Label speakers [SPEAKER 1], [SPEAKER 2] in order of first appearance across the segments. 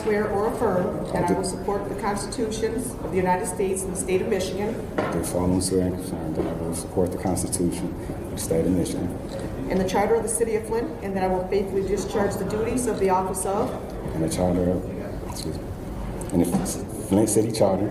[SPEAKER 1] swear or affirm that I will support the constitutions of the United States and the state of Michigan.
[SPEAKER 2] I do solemnly swear and confirm that I will support the Constitution of the state of Michigan
[SPEAKER 1] And the charter of the city of Flint, and that I will faithfully discharge the duties of the office of
[SPEAKER 2] and the charter of, and the Flint City Charter,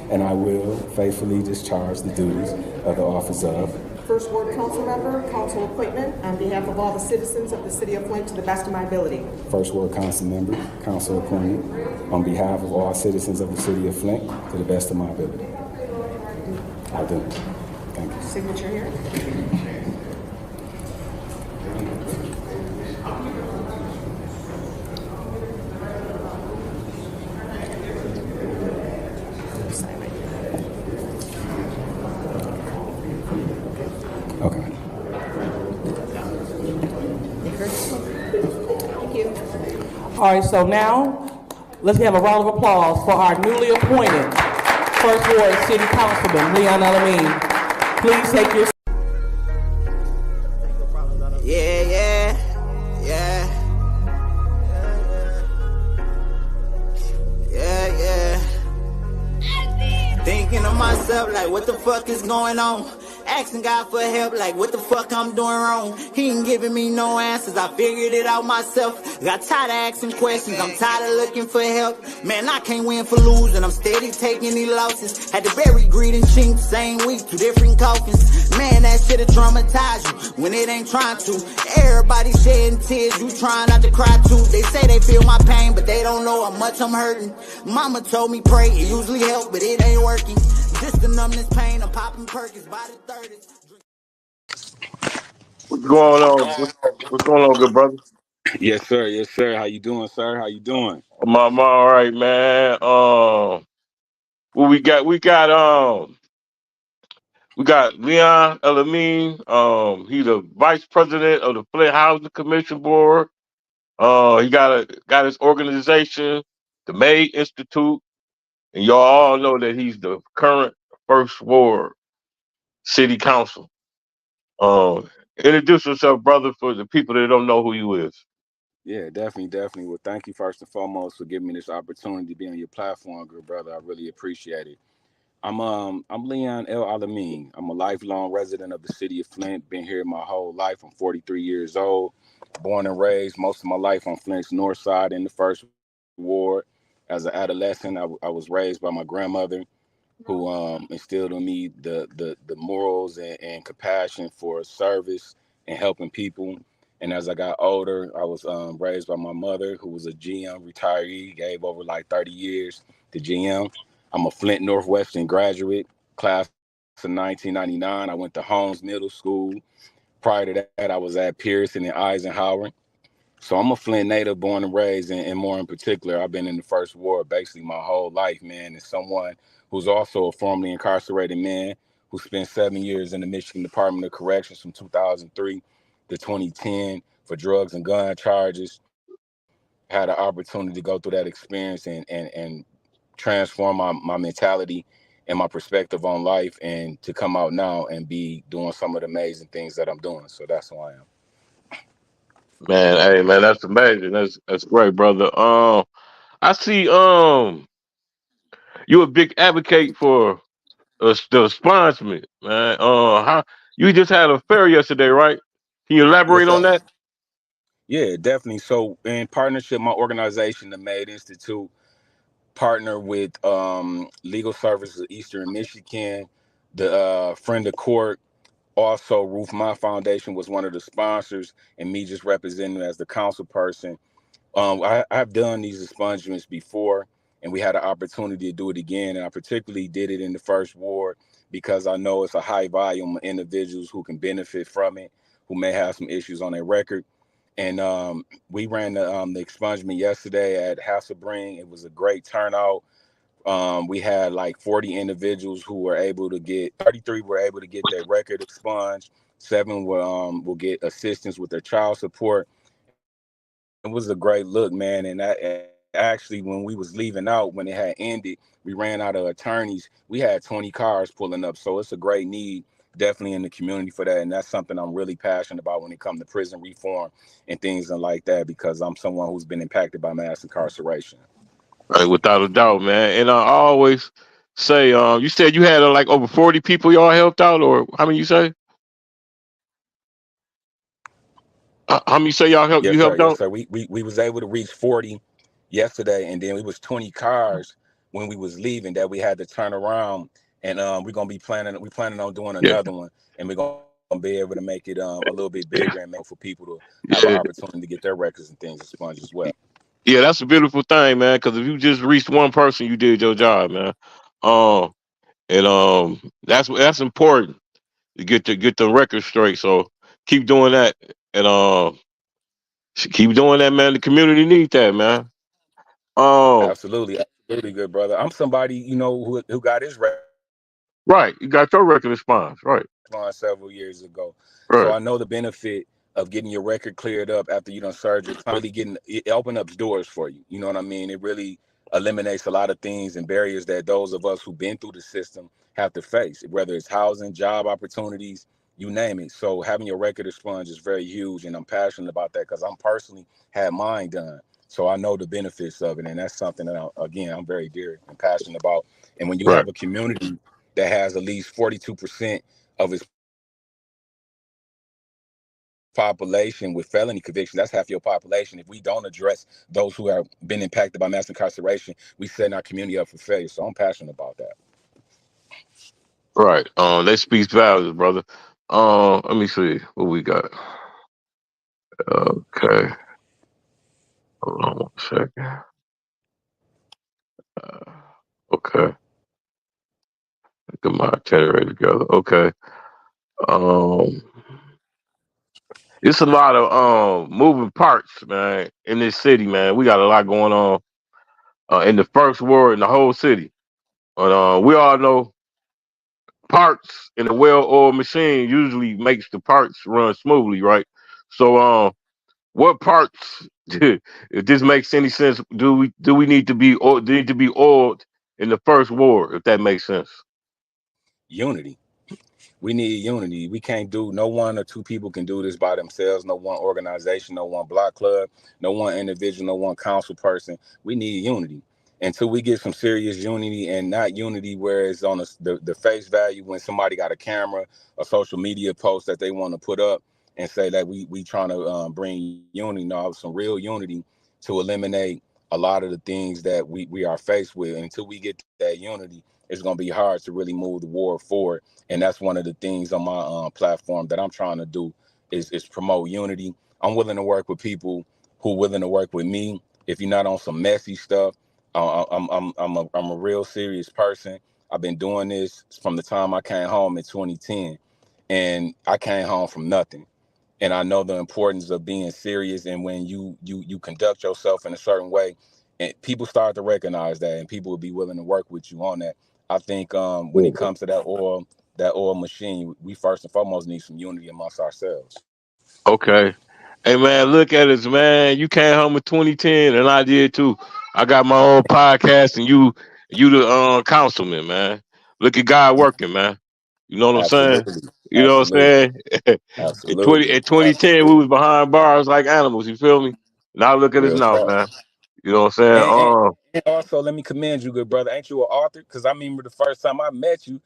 [SPEAKER 2] and I will faithfully discharge the duties of the office of
[SPEAKER 1] First Ward Council Member, council appointment on behalf of all the citizens of the city of Flint to the best of my ability.
[SPEAKER 2] First Ward Council Member, council appointed on behalf of all citizens of the city of Flint to the best of my ability. I do. Thank you.
[SPEAKER 1] Signature here.
[SPEAKER 2] Okay.
[SPEAKER 1] Thank you.
[SPEAKER 3] All right, so now let's have a round of applause for our newly appointed First Ward City Councilman, El-Amin. Please take your
[SPEAKER 4] Thinking to myself like, what the fuck is going on? Asking God for help, like what the fuck I'm doing wrong. He ain't giving me no answers, I figured it out myself. Got tired of asking questions, I'm tired of looking for help. Man, I can't win for losing, I'm steady taking these losses. Had to bury greed and chink, same week, 2 different coffins. Man, that shit'll traumatize you when it ain't trying to. Everybody shedding tears, you trying not to cry too. They say they feel my pain, but they don't know how much I'm hurting. Mama told me pray, it usually help, but it ain't working. Just to numb this pain, I'm popping Perkins by the 30s.
[SPEAKER 5] What's going on? What's going on, good brother?
[SPEAKER 6] Yes, sir. Yes, sir. How you doing, sir? How you doing?
[SPEAKER 5] I'm all right, man. What we got? We got Leon El-Amin. He's the vice president of the Flint Housing Commission Board. He got his organization, the May Institute, and y'all all know that he's the current First Ward City Council. Introduce yourself, brother, for the people that don't know who you is.
[SPEAKER 6] Yeah, definitely. Well, thank you first and foremost for giving me this opportunity to be on your platform, good brother. I really appreciate it. I'm Leon El-Alameen. I'm a lifelong resident of the city of Flint. Been here my whole life. I'm 43 years old. Born and raised most of my life on Flint's north side in the First Ward. As an adolescent, I was raised by my grandmother, who instilled in me the morals and compassion for service and helping people. And as I got older, I was raised by my mother, who was a GM retiree, gave over like 30 years to GM. I'm a Flint Northwestern graduate, class of 1999. I went to Holmes Middle School. Prior to that, I was at Pearson and Eisenhower. So I'm a Flint native, born and raised, and more in particular, I've been in the First Ward basically my whole life, man. And someone who's also a formerly incarcerated man who spent 7 years in the Michigan Department of Corrections from 2003 to 2010 for drugs and gun charges. Had an opportunity to go through that experience and transform my mentality and my perspective on life, and to come out now and be doing some of the amazing things that I'm doing. So that's who I am.
[SPEAKER 5] Man, hey man, that's amazing. That's great, brother. I see you a big advocate for the sponsorship, man. How you just had a fair yesterday, right? Can you
[SPEAKER 6] Yes,
[SPEAKER 5] elaborate on
[SPEAKER 6] sir.
[SPEAKER 5] that?
[SPEAKER 6] Yeah, definitely. So in partnership, my organization, the Made Institute, partner with Legal Services of Eastern Michigan, the Friend of Court. Also, Roof My Foundation was one of the sponsors, and me just representing as the council person. I've done these expungements before, and we had an opportunity to do it again. And I particularly did it in the First Ward because I know it's a high volume of individuals who can benefit from it, who may have some issues on their record. And we ran the expungement yesterday at Hasselbring. It was a great turnout. We had like 40 individuals who were able to get, 33 were able to get their record expunged. 7 will get assistance with their child support. It was a great look, man. And actually, when we was leaving out, when it had ended, we ran out of attorneys. We had 20 cars pulling up. So it's a great need definitely in the community for that. And that's something I'm really passionate about when it comes to prison reform and things like that, because I'm someone who's been impacted by mass incarceration.
[SPEAKER 5] Right, without a doubt, man. And I always say, you said you had like over 40 people y'all helped out, or how many you say? How many say y'all helped?
[SPEAKER 6] Yes,
[SPEAKER 5] You
[SPEAKER 6] sir.
[SPEAKER 5] helped
[SPEAKER 6] Yes,
[SPEAKER 5] out?
[SPEAKER 6] sir. We was able to reach 40 yesterday, and then it was 20 cars when we was leaving that we had to turn around. And we're gonna be planning. We planning on doing
[SPEAKER 5] Yeah,
[SPEAKER 6] another one, and we're gonna be able to make it a little bit bigger and make for people to have an
[SPEAKER 5] yeah,
[SPEAKER 6] opportunity to get their records and things expunged as well.
[SPEAKER 5] yeah. That's a beautiful thing, man. Because if you just reached one person, you did your job, man. Um, and that's important to get the record straight. So keep doing that, and keep doing that, man. The community need that, man. Um,
[SPEAKER 6] Absolutely, absolutely, good brother. I'm somebody who got his record
[SPEAKER 5] right. You got your record response, right?
[SPEAKER 6] on several years ago. So
[SPEAKER 5] Right,
[SPEAKER 6] I know the benefit of getting your record cleared up after you done surgery. It's really getting it open up doors for you. You know what I mean? It really eliminates a lot of things and barriers that those of us who've been through the system have to face, whether it's housing, job opportunities, you name it. So having your record expunged is very huge, and I'm passionate about that because I'm personally had mine done. So I know the benefits of it, and that's something that I'm very dear and passionate about. And when you
[SPEAKER 5] right,
[SPEAKER 6] have a community that has at least 42% of its population with felony conviction, that's half your population. If we don't address those who have been impacted by mass incarceration, we setting our community up for failure. So I'm passionate about that.
[SPEAKER 5] right. That speaks values, brother. Let me see what we got. Okay, hold on one second. Uh, okay, get my itinerary together. Okay. Um, it's a lot of moving parts, man, in this city, man. We got a lot going on in the first ward in the whole city. But we all know parts in a well-oiled machine usually makes the parts run smoothly, right? So, what parts, if this makes any sense, do we need to be oiled in the first ward? If that makes sense.
[SPEAKER 6] Unity. We need unity. We can't do, no one or two people can do this by themselves. No one organization, no one block club, no one individual, no one council person. We need unity. Until we get some serious unity, and not unity where it's on the face value when somebody got a camera, a social media post that they want to put up and say that we trying to bring unity. No, some real unity to eliminate a lot of the things that we are faced with. Until we get that unity, it's going to be hard to really move the war forward. And that's one of the things on my platform that I'm trying to do is promote unity. I'm willing to work with people who willing to work with me. If you're not on some messy stuff, I'm a real serious person. I've been doing this from the time I came home in 2010, and I came home from nothing. And I know the importance of being serious, and when you conduct yourself in a certain way, and people start to recognize that, and people will be willing to work with you on that. I think when it comes to that oil machine, we first and foremost need some unity amongst ourselves.
[SPEAKER 5] Okay. Hey man, look at us, man. You came home in 2010, and I did too. I got my own podcast, and you the councilman, man. Look at God working, man. You know what I'm saying?
[SPEAKER 6] Absolutely,
[SPEAKER 5] You know what I'm
[SPEAKER 6] absolutely,
[SPEAKER 5] saying?
[SPEAKER 6] absolutely,
[SPEAKER 5] In 2010, we
[SPEAKER 6] absolutely.
[SPEAKER 5] was behind bars like animals. You feel me? Now look at us
[SPEAKER 6] Real
[SPEAKER 5] now,
[SPEAKER 6] talk.
[SPEAKER 5] man. You know what I'm saying?
[SPEAKER 6] And also, let me commend you, good brother. Ain't you an author? Because I remember the first time I met you,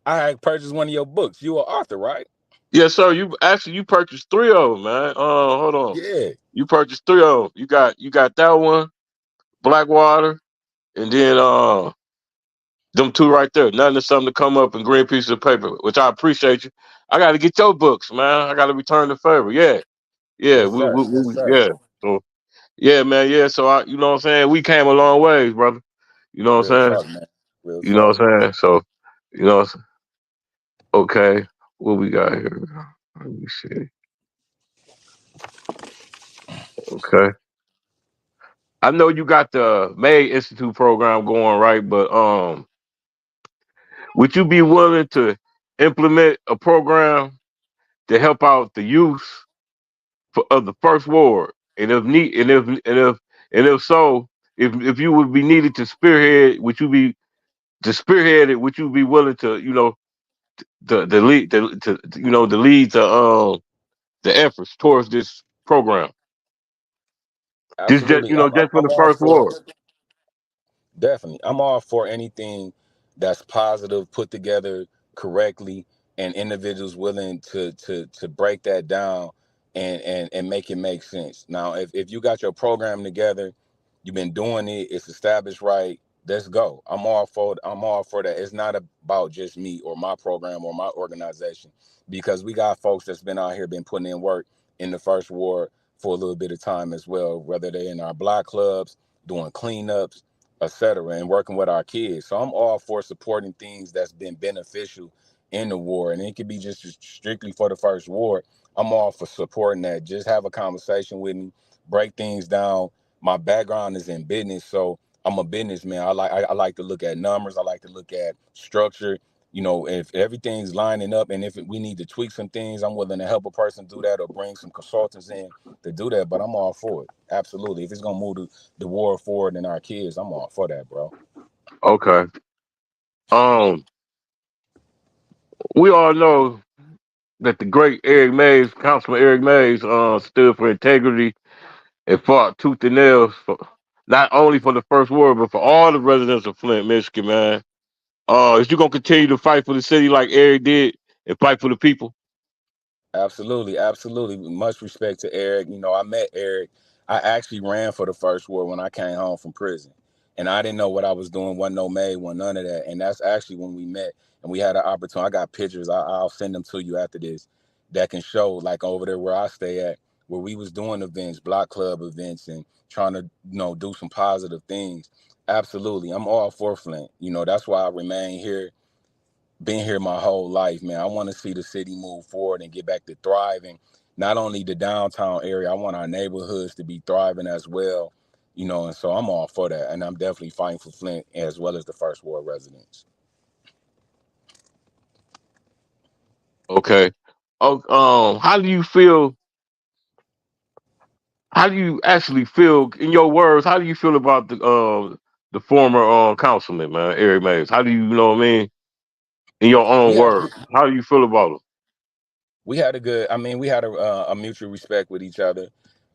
[SPEAKER 6] I had purchased one of your books. You an author, right?
[SPEAKER 5] Yes, sir. You purchased three of them, man. Hold on.
[SPEAKER 6] Yeah.
[SPEAKER 5] You purchased three of them. You got that one, Blackwater, and then them two right there. Nothing is something to come up in green pieces of paper, which I appreciate you. I got to get your books, man. I got to return the favor. Yeah, yeah,
[SPEAKER 6] Yes, sir. Yes, sir.
[SPEAKER 5] yeah. So yeah, man, yeah. So you know what I'm saying. We came a long ways, brother. You know what
[SPEAKER 6] Real
[SPEAKER 5] I'm saying.
[SPEAKER 6] talk, man. Real
[SPEAKER 5] You know
[SPEAKER 6] talk.
[SPEAKER 5] what I'm saying. So you know, okay. What we got here? Let me see. Okay. I know you got the May Institute program going, right? But would you be willing to implement a program to help out the youth of the first ward? And if need, and if so, if you would be needed to spearhead, would you be to spearhead it? Would you be willing to, the lead, the lead the efforts towards this program? Just
[SPEAKER 6] Absolutely.
[SPEAKER 5] just for
[SPEAKER 6] I'm
[SPEAKER 5] the
[SPEAKER 6] all
[SPEAKER 5] first
[SPEAKER 6] for
[SPEAKER 5] ward.
[SPEAKER 6] it. Definitely. I'm all for anything that's positive, put together correctly, and individuals willing to break that down and make it make sense. Now, if you got your program together, you've been doing it, it's established right, let's go. I'm all for that. It's not about just me or my program or my organization, because we got folks that's been out here, been putting in work in the first ward for a little bit of time as well, whether they're in our block clubs, doing cleanups, etc., and working with our kids. So I'm all for supporting things that's been beneficial in the ward, and it could be just strictly for the first ward. I'm all for supporting that. Just have a conversation with me, break things down. My background is in business, so I'm a businessman. I like to look at numbers. I like to look at structure. If everything's lining up, and if we need to tweak some things, I'm willing to help a person do that or bring some consultants in to do that. But I'm all for it. Absolutely. If it's gonna move the war forward and our kids, I'm all for that, bro.
[SPEAKER 5] Okay. Um, we all know that the great Eric Mays, Councilman Eric Mays, stood for integrity and fought tooth and nails for not only for the first ward, but for all the residents of Flint, Michigan, man. Is you gonna continue to fight for the city like Eric did and fight for the people?
[SPEAKER 6] Absolutely, absolutely. Much respect to Eric. I met Eric. I actually ran for the first ward when I came home from prison. And I didn't know what I was doing, wasn't no maid, wasn't none of that. And that's actually when we met and we had an opportunity. I got pictures, I'll send them to you after this, that can show like over there where I stay at, where we was doing events, block club events, and trying to, do some positive things. Absolutely. I'm all for Flint. That's why I remain here, been here my whole life, man. I want to see the city move forward and get back to thriving. Not only the downtown area, I want our neighborhoods to be thriving as well. And so I'm all for that. And I'm definitely fighting for Flint as well as the first ward residents.
[SPEAKER 5] Okay. Oh, how do you feel? How do you actually feel, in your words? How do you feel about the former councilman, man, Eric Mays? How do you know what I mean? In your
[SPEAKER 6] We
[SPEAKER 5] own
[SPEAKER 6] had
[SPEAKER 5] words, how do you feel about him?
[SPEAKER 6] we had a good, I mean, we had a mutual respect with each other.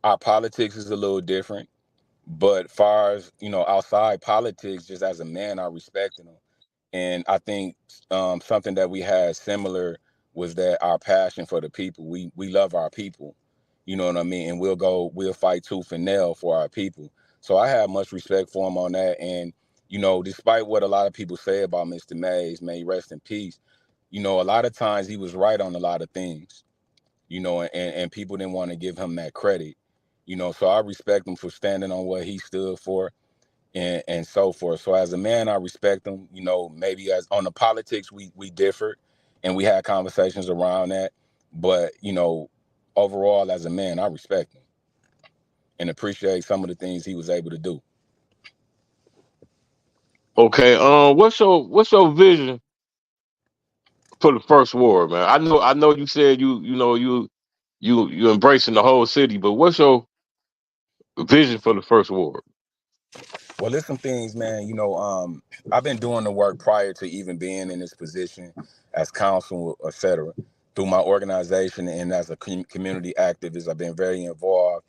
[SPEAKER 6] Our politics is a little different, but far as, outside politics, just as a man, I respected him. And I think something that we had similar was that our passion for the people. We love our people. You know what I mean? And we'll fight tooth and nail for our people. So I have much respect for him on that. And, despite what a lot of people say about Mr. Mays, may he rest in peace, a lot of times he was right on a lot of things, and people didn't want to give him that credit. So I respect him for standing on what he stood for and so forth. So as a man, I respect him. Maybe as on the politics, we differed, and we had conversations around that. But overall, as a man, I respect him and appreciate some of the things he was able to do.
[SPEAKER 5] Okay. What's your vision for the first ward, man? I know you said you embracing the whole city, but what's your vision for the first ward?
[SPEAKER 6] Well, there's some things, man. I've been doing the work prior to even being in this position as counsel, etc. Through my organization and as a community activist, I've been very involved.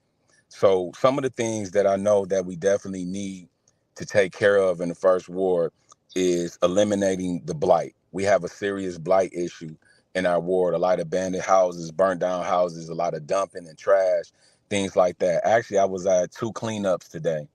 [SPEAKER 6] So some of the things that I know that we definitely need to take care of in the first ward is eliminating the blight. We have a serious blight issue in our ward. A lot of abandoned houses, burnt down houses, a lot of dumping and trash, things like that. Actually, I was at 2 cleanups today,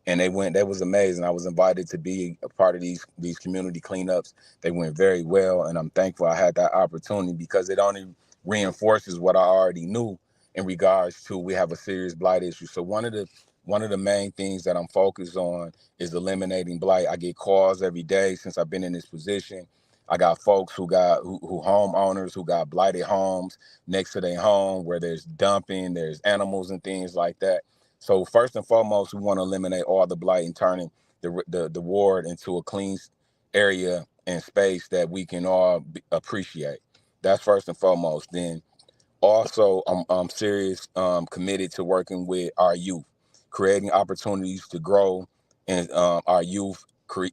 [SPEAKER 6] and they was amazing. I was invited to be a part of these community cleanups. They went very well, and I'm thankful I had that opportunity because it only reinforces what I already knew in regards to we have a serious blight issue. So one of the main things that I'm focused on is eliminating blight. I get calls every day since I've been in this position. I got folks who homeowners who got blighted homes next to their home where there's dumping, there's animals and things like that. So first and foremost, we want to eliminate all the blight and turning the ward into a clean area and space that we can all appreciate. That's first and foremost. Then also, I'm serious, committed to working with our youth, creating opportunities to grow and our youth,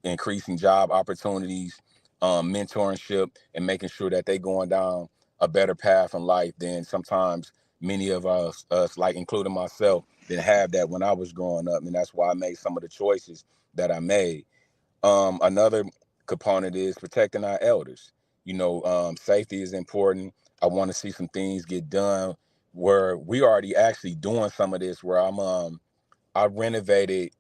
[SPEAKER 6] increasing job opportunities, mentorship, and making sure that they going down a better path in life than sometimes many of us, like including myself, didn't have that when I was growing up, and that's why I made some of the choices that I made. Another component is protecting our elders. Safety is important. I want to see some things get done where we already actually doing some of this. Where I renovated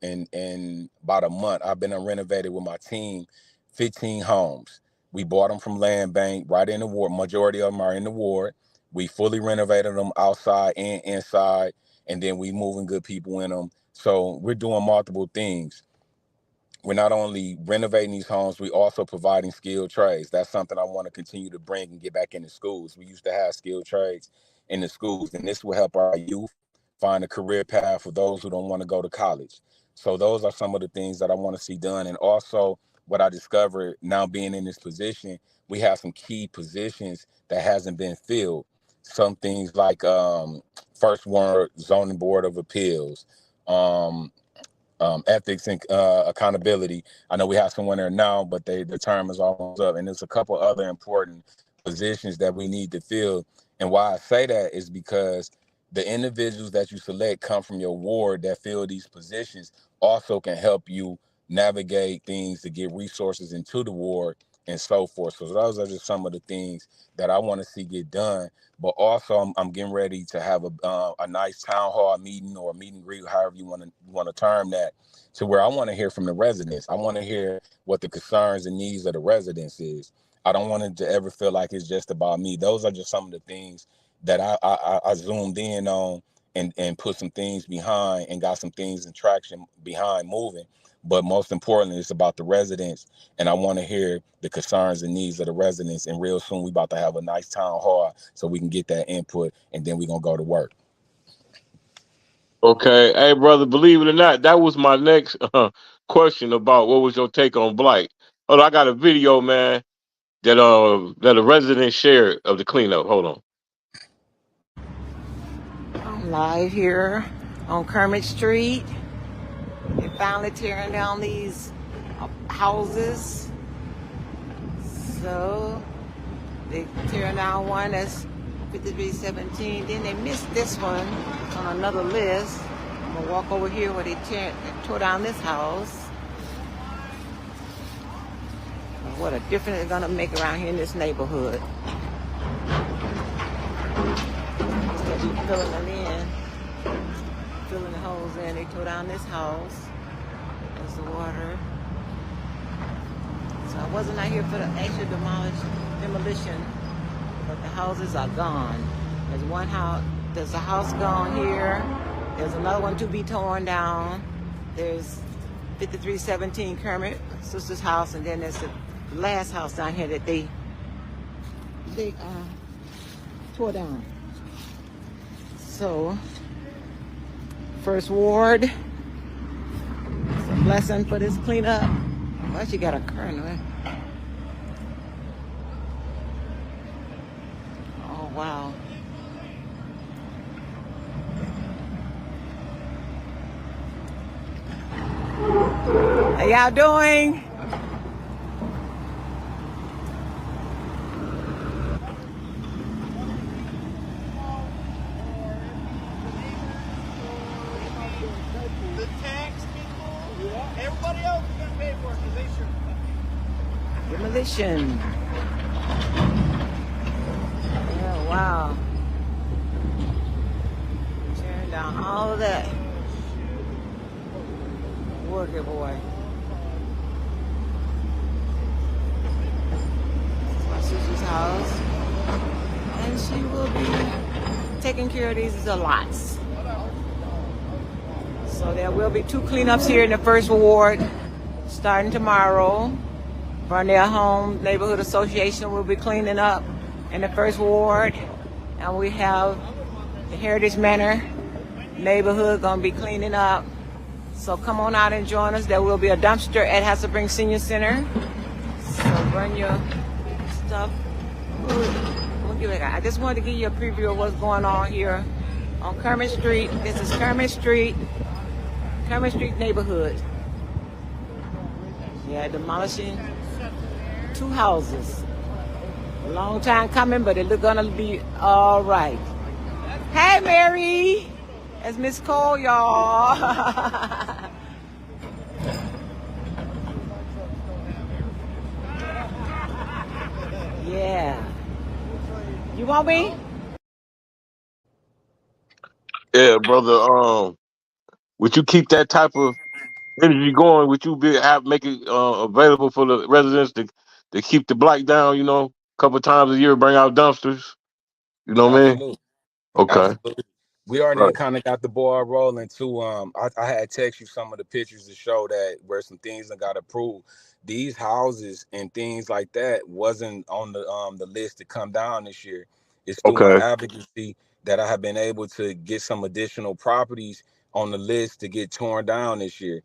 [SPEAKER 6] in about a month. I've been renovated with my team 15 homes. We bought them from Land Bank right in the ward. Majority of them are in the ward. We fully renovated them outside and inside, and then we moving good people in them. So we're doing multiple things. We're not only renovating these homes, we also providing skilled trades. That's something I want to continue to bring and get back into schools. We used to have skilled trades in the schools, and this will help our youth find a career path for those who don't want to go to college. So those are some of the things that I want to see done. And also what I discovered now being in this position, we have some key positions that hasn't been filled. Some things like First Ward Zoning Board of Appeals, ethics and accountability. I know we have someone there now, but the term is almost up. And there's a couple other important positions that we need to fill. And why I say that is because the individuals that you select come from your ward that fill these positions also can help you navigate things to get resources into the ward and so forth. So those are just some of the things that I want to see get done. But also, I'm getting ready to have a nice town hall meeting or a meet and greet, however you want to term that, to where I want to hear from the residents. I want to hear what the concerns and needs of the residents is. I don't want it to ever feel like it's just about me. Those are just some of the things that I zoomed in on and put some things behind and got some things in traction behind moving. But most importantly, it's about the residents, and I want to hear the concerns and needs of the residents. And real soon, we about to have a nice town hall so we can get that input, and then we're going to go to work.
[SPEAKER 5] Okay, hey brother, believe it or not, that was my next question about what was your take on blight. Hold on, I got a video, man, that a resident shared of the cleanup. Hold on.
[SPEAKER 7] I'm live here on Kermit Street. They're finally tearing down these houses. So they tearing down one that's 5317. Then they missed this one on another list. I'm gonna walk over here where they tore down this house. What a difference they're gonna make around here in this neighborhood. They'll be filling them in, filling the holes in. They tore down this house. There's the water. So I wasn't out here for the actual demolition, but the houses are gone. There's a house gone here. There's another one to be torn down. There's 5317 Kermit, sister's house, and then there's the last house down here that they tore down. So, First Ward, it's a blessing for this cleanup. Well, she got a kernel. Oh, wow. How y'all doing?
[SPEAKER 8] The tax people, everybody else is gonna pay for it because they should.
[SPEAKER 7] Demolition. Oh, wow. Tearing down all of that. Work it, boy. This is my sister's house. And she will be taking care of these lots. So there will be 2 cleanups here in the First Ward starting tomorrow. Barnell Home Neighborhood Association will be cleaning up in the First Ward. And we have the Heritage Manor neighborhood gonna be cleaning up. So come on out and join us. There will be a dumpster at Hassel Springs Senior Center. So bring your stuff. I just wanted to give you a preview of what's going on here on Kermit Street. This is Kermit Street neighborhood. Yeah, demolishing 2 houses. A long time coming, but it's gonna be all right. Hey, Mary. That's Miss Cole, y'all. You want me?
[SPEAKER 5] Yeah, brother. Would you keep that type of energy going? Would you make it available for the residents to keep the blight down? You know, a couple times a year, bring out dumpsters. You know what I mean?
[SPEAKER 6] Absolutely.
[SPEAKER 5] Okay.
[SPEAKER 6] Absolutely. We already
[SPEAKER 5] Right.
[SPEAKER 6] kind of got the ball rolling too. I had text you some of the pictures to show that where some things that got approved. These houses and things like that wasn't on the list to come down this year. It's through my
[SPEAKER 5] Okay.
[SPEAKER 6] advocacy that I have been able to get some additional properties on the list to get torn down this year.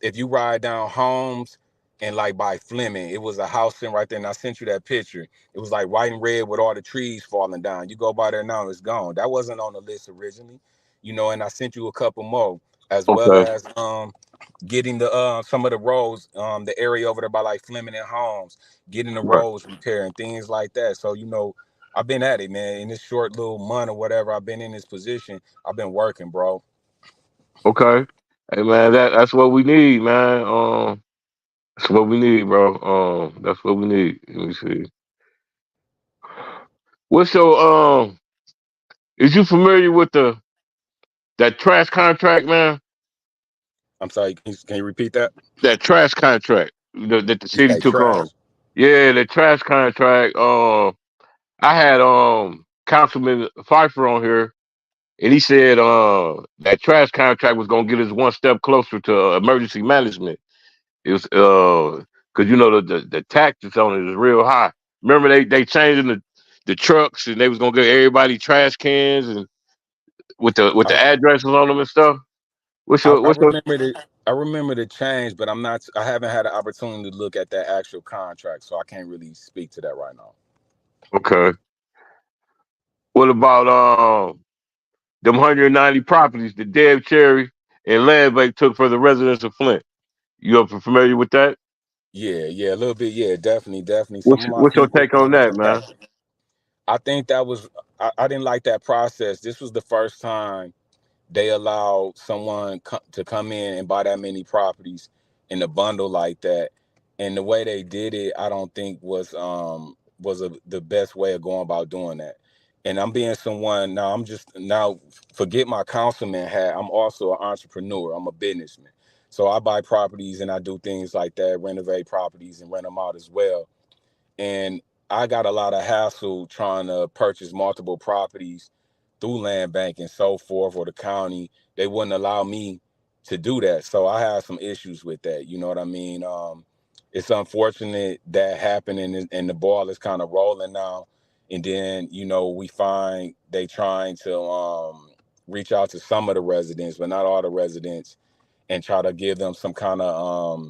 [SPEAKER 6] If you ride down Homes and like by Fleming, it was a house sitting right there, and I sent you that picture. It was like white and red with all the trees falling down. You go by there now, it's gone. That wasn't on the list originally, and I sent you a couple more, as well
[SPEAKER 5] Okay.
[SPEAKER 6] as getting the some of the roads, the area over there by like Fleming and Homes, getting the
[SPEAKER 5] Right.
[SPEAKER 6] roads repaired and things like that. So I've been at it, man. In this short little month or whatever I've been in this position, I've been working, bro.
[SPEAKER 5] Okay. Hey man, that's what we need, man. That's what we need, bro. That's what we need. Let me see. What's your is you familiar with that trash contract, man?
[SPEAKER 6] I'm sorry, can you repeat that?
[SPEAKER 5] That trash contract that the
[SPEAKER 6] You
[SPEAKER 5] city
[SPEAKER 6] say
[SPEAKER 5] took
[SPEAKER 6] trash?
[SPEAKER 5] on. Yeah, the trash contract. I had Councilman Pfeiffer on here, and he said that trash contract was gonna get us one step closer to emergency management. It was because the taxes on it is real high. Remember they changing the trucks and they was gonna get everybody trash cans and with the
[SPEAKER 6] I,
[SPEAKER 5] addresses on them and stuff. What's
[SPEAKER 6] I,
[SPEAKER 5] your
[SPEAKER 6] I
[SPEAKER 5] what's your
[SPEAKER 6] remember the I remember the change, but I haven't had an opportunity to look at that actual contract, so I can't really speak to that right now.
[SPEAKER 5] okay? What about them 190 properties that Deb Cherry and Land Bank took for the residents of Flint? You ever familiar with that?
[SPEAKER 6] Yeah, a little bit. Yeah, definitely. Some
[SPEAKER 5] What's
[SPEAKER 6] of my
[SPEAKER 5] what's your
[SPEAKER 6] people
[SPEAKER 5] take on that, man?
[SPEAKER 6] I think that was I didn't like that process. This was the first time they allowed someone to come in and buy that many properties in a bundle like that, and the way they did it I don't think was the best way of going about doing that. And I'm being someone now, I'm just now, forget my councilman hat, I'm also an entrepreneur, I'm a businessman. So I buy properties and I do things like that, renovate properties and rent them out as well. And I got a lot of hassle trying to purchase multiple properties through land bank and so forth, or the county. They wouldn't allow me to do that. So I have some issues with that. You know what I mean? It's unfortunate that happened, and the ball is kind of rolling now. And then, we find they trying to reach out to some of the residents, but not all the residents, and try to give them some kind of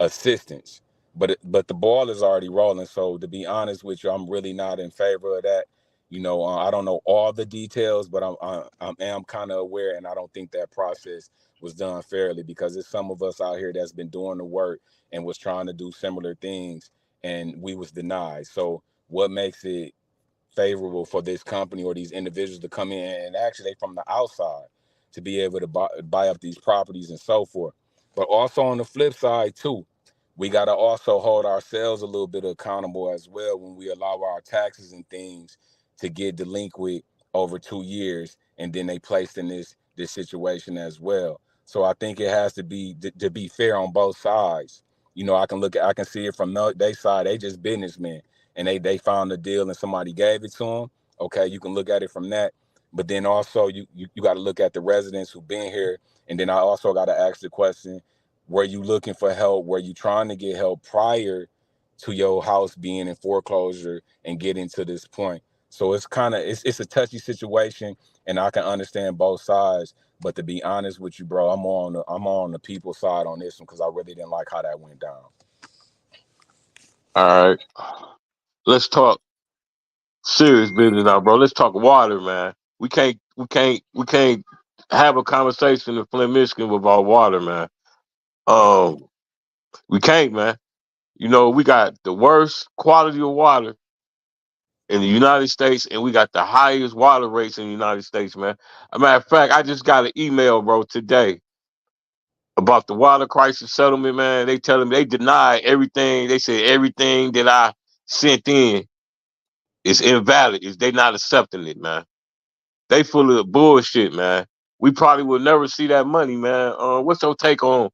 [SPEAKER 6] assistance. But the ball is already rolling. So to be honest with you, I'm really not in favor of that. I don't know all the details, but I am kind of aware, and I don't think that process was done fairly, because there's some of us out here that's been doing the work and was trying to do similar things, and we was denied. So what makes it favorable for this company or these individuals to come in and actually they from the outside to be able to buy up these properties and so forth? But also on the flip side too, we got to also hold ourselves a little bit accountable as well when we allow our taxes and things to get delinquent over 2 years, and then they placed in this situation as well. So I think it has to be to be fair on both sides. I can see it from their side. They just businessmen, and they found a deal and somebody gave it to them. Okay, you can look at it from that. But then also you got to look at the residents who've been here, and then I also got to ask the question: were you looking for help? Were you trying to get help prior to your house being in foreclosure and getting to this point? So it's a touchy situation, and I can understand both sides. But to be honest with you, bro, I'm on the people side on this one, because I really didn't like how that went down.
[SPEAKER 5] All right, let's talk serious business now, bro. Let's talk water, man. We can't have a conversation in Flint, Michigan without water, man. Um, we can't, man. We got the worst quality of water in the United States, and we got the highest water rates in the United States, man. As a matter of fact, I just got an email, bro, today about the water crisis settlement, man. They telling me they denied everything. They said everything that I sent in It's invalid. They not accepting it, man. They full of bullshit, man. We probably will never see that money, man. What's your take on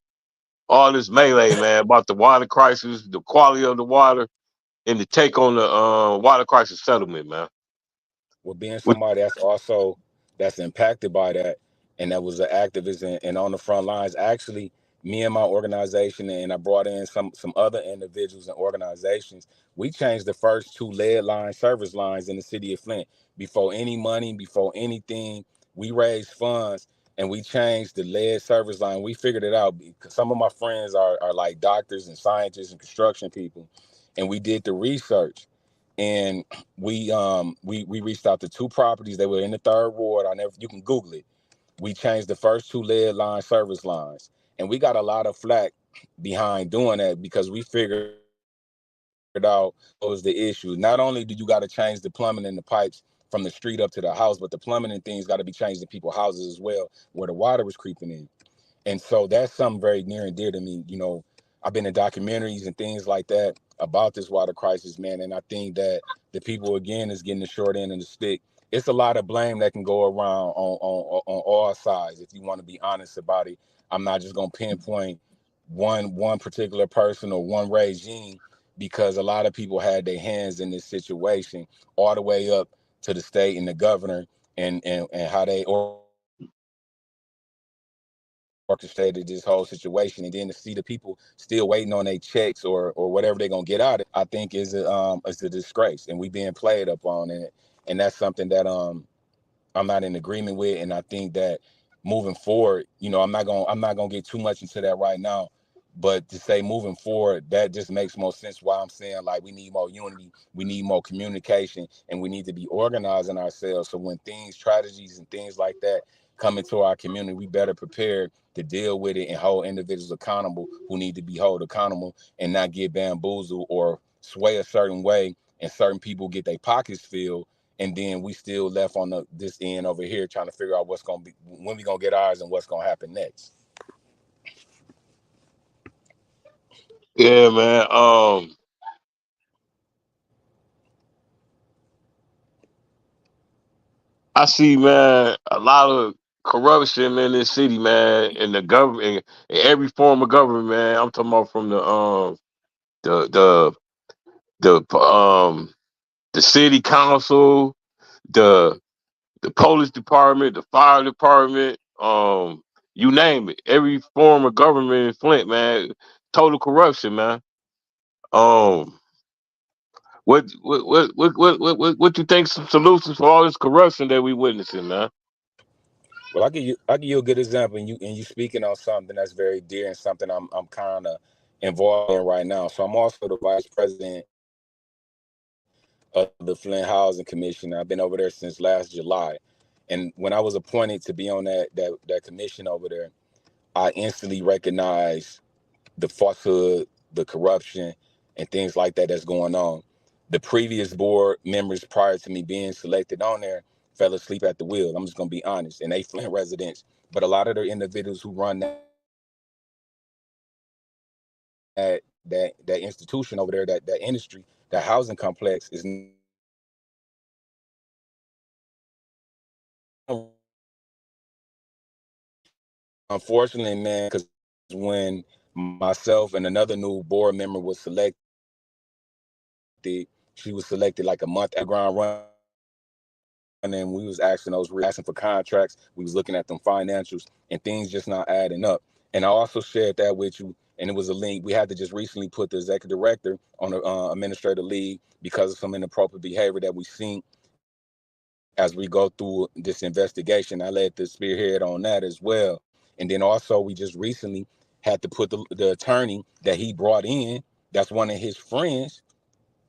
[SPEAKER 5] all this melee, man, about the water crisis, the quality of the water, and the take on the water crisis settlement, man?
[SPEAKER 6] Well, being
[SPEAKER 5] What,
[SPEAKER 6] somebody that's impacted by that, and that was an activist and on the front lines. Actually, me and my organization, and I brought in some other individuals and organizations. We changed the first two lead line service lines in the city of Flint. Before any money, before anything, we raised funds and we changed the lead service line. We figured it out because some of my friends are like doctors and scientists and construction people, and we did the research, and we reached out to two properties. They were in the third ward. You can Google it. We changed the first two lead line service lines, and we got a lot of flack behind doing that because we figured out what was the issue. Not only do you got to change the plumbing and the pipes from the street up to the house, but the plumbing and things got to be changed in people's houses as well, where the water was creeping in. And so that's something very near and dear to me. You know, I've been in documentaries and things like that about this water crisis, man. And I think that the people, again, is getting the short end of the stick. It's a lot of blame that can go around on all sides. If you want to be honest about it, I'm not just going to pinpoint one particular person or one regime, because a lot of people had their hands in this situation all the way up to the state and the governor, and how they orchestrated this whole situation, and then to see the people still waiting on their checks or whatever they're gonna get out of it, I think is a disgrace, and we being played up on it, and that's something that I'm not in agreement with. And I think that moving forward, you know, I'm not gonna get too much into that right now, but to say moving forward, that just makes more sense. Why I'm saying, like, we need more unity, we need more communication, and we need to be organizing ourselves, so when tragedies and things like that come into our community, we better prepared to deal with it and hold individuals accountable who need to be held accountable, and not get bamboozled or sway a certain way, and certain people get their pockets filled, and then we still left on this end over here trying to figure out what's gonna be, when we gonna get ours, and what's gonna happen next.
[SPEAKER 5] yeah, man. I see, man, a lot of corruption in this city, man, in the government, in every form of government, man. I'm talking about from the the the city council, the the police department, the fire department, you name it. Every form of government in Flint, man, total corruption, man. Um, what you think some solutions for all this corruption that we witnessing, man?
[SPEAKER 6] Well, I give you a good example, and you speaking on something that's very dear and something I'm kind of involved in right now. So I'm also the vice president of the Flint Housing Commission. I've been over there since last July, and when I was appointed to be on that commission over there, I instantly recognized the falsehood, the corruption, and things like that that's going on. The previous board members prior to me being selected on there fell asleep at the wheel. I'm just gonna be honest, and they Flint residents. But a lot of the individuals who run that institution over there, that industry, that housing complex, is unfortunately, man, because when myself and another new board member was selected, she was selected like a month at ground run, and then we was asking for contracts. We was looking at them financials, and things just not adding up. And I also shared that with you, and it was a link. We had to just recently put the executive director on the administrative leave because of some inappropriate behavior that we seen as we go through this investigation. I led the spearhead on that as well. And then also we just recently had to put the attorney that he brought in, that's one of his friends,